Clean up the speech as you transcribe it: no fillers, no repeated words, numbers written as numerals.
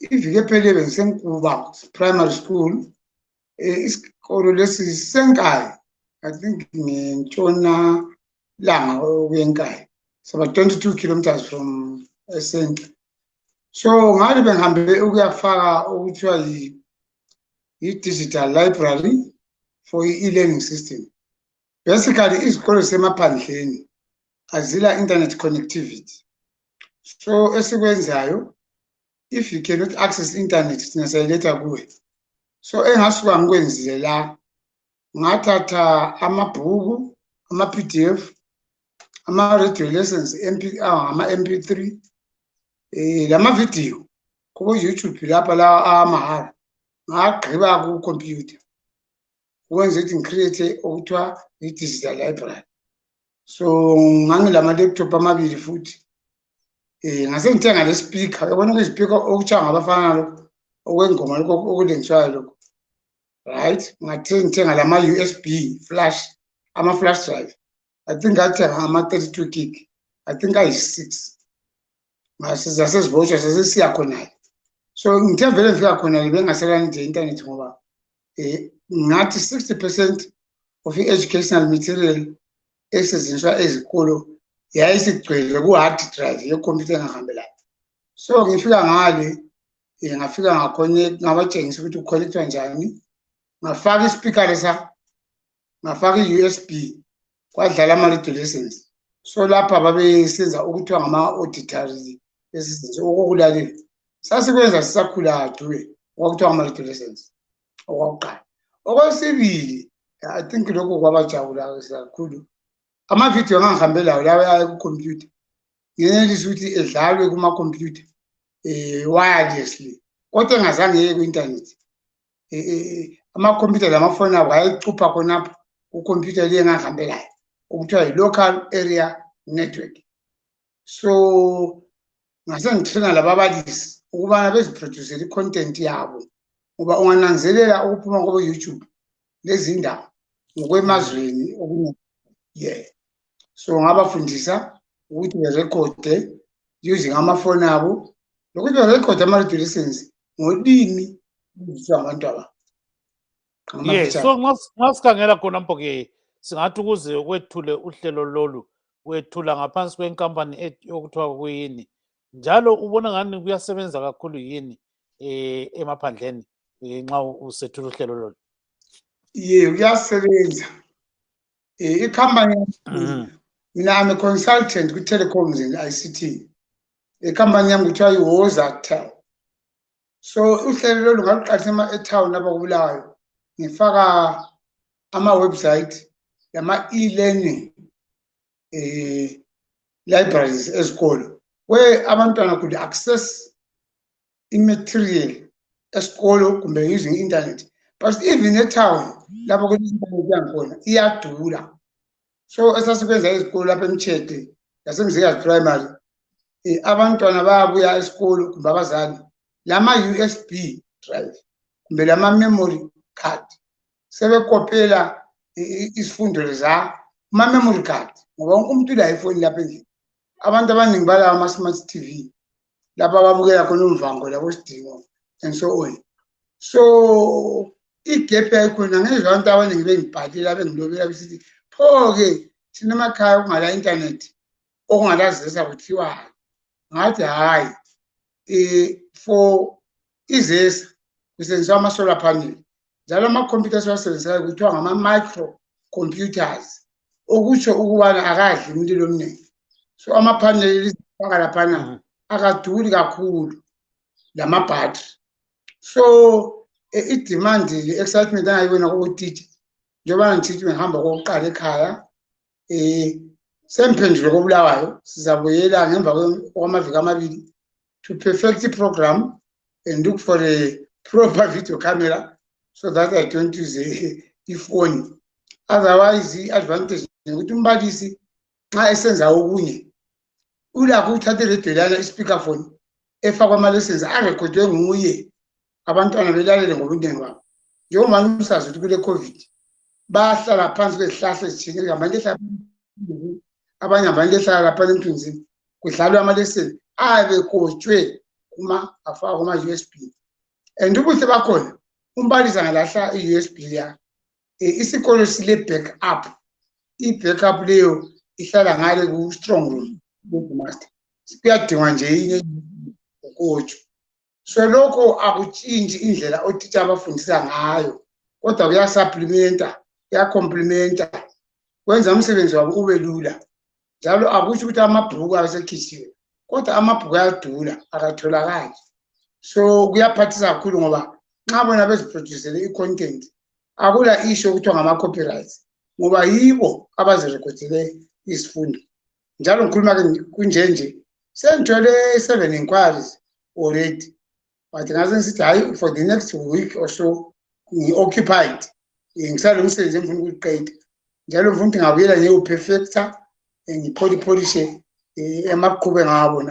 iviki ephelele seNkuba primary school. Isikolo lesi seNkayi, I think ngentshona langa kweNkayi. It's about 22 kilometers from eSenhle. So ngabe bengihambe ukuyafaka okuthiwa yi-digital library for e-learning system. Basically, isikolo semaphandleni azila internet connectivity. So esikwenzayo, if you cannot access internet, sinasayileta kuwe. So engasuka ngikwenzile la, ngathatha amabhuku, ama-PDF, ama-radio lessons, ama-MP3, lama-video, kubo YouTube lapha la amahara, ngagqiba ku-computer. Ukwenza ukuthi ngicreate okuthiwa i-digital library. So ngangilama-laptop amabili futhi. Ngase ngithenga le speaker, yabona kwi-speaker okuthanga abafana lokho, okwengoma lokho okulengiswayo lokho. Right? Ngithenga lama-USB flash, ama-flash drive. I think ngathenga ama-32 gig. I think ayi-6. Ngasiza sesivotsha sesisiya khona. So ngithe vele ngifika khona bengaselani nje internet ngoba ngathi 60% of i-educational material esetshenziswa ezikolo yayisigcwele ku-hard drive yekhompyutha engahambelayo. So ngifika ngale, ngafika ngakhonekta, ngabatshengisa ukuthi uconnectwa njani. Ngafaka ispeaker lesa, ngafaka i-USB, kwadlala ama-radio lessons. So lapha babesenza okuthiwa ngama-auditory lessons, okokulalela. Sasikwenza sisakhula duwe, okuthiwa ngama-radio lessons, okwakuqala. Okwesibili, I think lokho kwabajabula kakhulu. Ama-video ngangihambelayo lawa aya ku-computer. Ngenelisa ukuthi edlalwe kuma-computer wirelessly. Kodwa engazange yeye ku-internet. Ama-computer lamafoni abo ayicupha khonapho ku-computer le engangihambelayo, okuthiwa yi-local area network. So ngase ngithina lababalisi ukubana beziproducele i-content yabo, ngoba ungananzelela ukuphuma kobo YouTube lezi ndawo ngokwemazweni okunye. Yeah. So ngabafundisa ukuthi berekhode using amafoni abo, lokuthi berekhode ama-radio lessons ngolimi abantu aba. Yes, so ngasikhangela khona mpoke singathi ukuze kwethule uhlelo lolu wethula ngaphansi kwenkampani okuthiwa kuyini, njalo ubona ngani kuyasebenza kakhulu yini emaphandleni nxa usethula uhlelo lolu? Yeah, kuyasebenza. Ikhampani mina I'm a consultant ku-telecoms and ICT. Ikhampani yami kuthiwa yi-Wozatel. So uhlelo lolu ngaluqalisema etown lapha kuBulawayo. Ngifaka ama-website yama-e-learning libraries esikolo, where abantwana could access i-material esikolo kumbe using internet. But even etown lapho kune-internet yangikhona iyadula. So esasikwenza izikolo lapha eMtshede naseMzikazi primary, abantwana bayabuya esikolo kumbe abazali lama-USB drive kumbe lama-memory card sebekopela isifundo leza kuma-memory card, ngoba wonke umuntu ula-iPhone lapha endlini. Abantu abaningi balawo ama-smart TV lapha ababukela khona umvango labosidingo and so on. So igap yayikhona, ngezwa abantu abaningi bengibhalela bengilobela besithi pho-ke thina emakhaya okungala internet okungalazisa kuthiwa. Ngathi hayi, for izesa kusetshenziswa ama-solar panel, njalo ama-computers awasebenzisayo kuthiwa ngama-micro computers, okutsho ukubana akadli umlilo omningi. So ama-panel izifaka laphana akaduli kakhulu lama-battery. So i-demand, i-excitement angayibona kubotitsha, njengoba ngithithi ngihamba kokuqala ekhaya, semphendule koBulawayo, sizabuyela ngemva kwamaviki amabili to perfect the program and look for a proper video camera so that I don't use a phone. Otherwise, the advantage ukuthi umbalisi nxa esenza okunye ulakho ukuthatha iredio lana ispeakerphone efakwa ama-lessons arekhodwe nguye, abantwana belalele ngobunengi babo. Njengoba ngimsazi ukuthi kule COVID bahlala phansi kwezihlahla ezitshiyeneyo, abanye abantu ehlala lapha emthunzini kudlalwa ama-lesson abekotshwe uma afaka kuma-USB. And ubuhle bakhona umbalisi angalahla i-USB ya isikolo sile backup. I-backup leyo ihlala ngale ku-strong room master. Kuyadingwa nje inye ukutsho. So lokho akutshintshi indlela otitsha abafundisa ngayo, kodwa kuyasupplementa, kuyacomplementa, kwenza umsebenzi wabo ube lula. Njalo akusho ukuthi amabhuku asekhitshiwe, kodwa amabhuku ayadula, akatholakali. So kuyaphathisa kakhulu ngoba nxa bona beziproducele i-content akula issue okuthiwa ngama-copyrights ngoba yibo abazirekhodele isifundo. Njalo ngikhuluma kunjenje sengithole 7 inquiries already, but ngaze ngisithi hayi for the next week or so ngi-occupied, ngisale umsebenzi engifuna ukuyiqeda. Njalo ngifuna ukuthi ngabuyela ngiye-perfecta ngipholishe amaqhube ngawabona.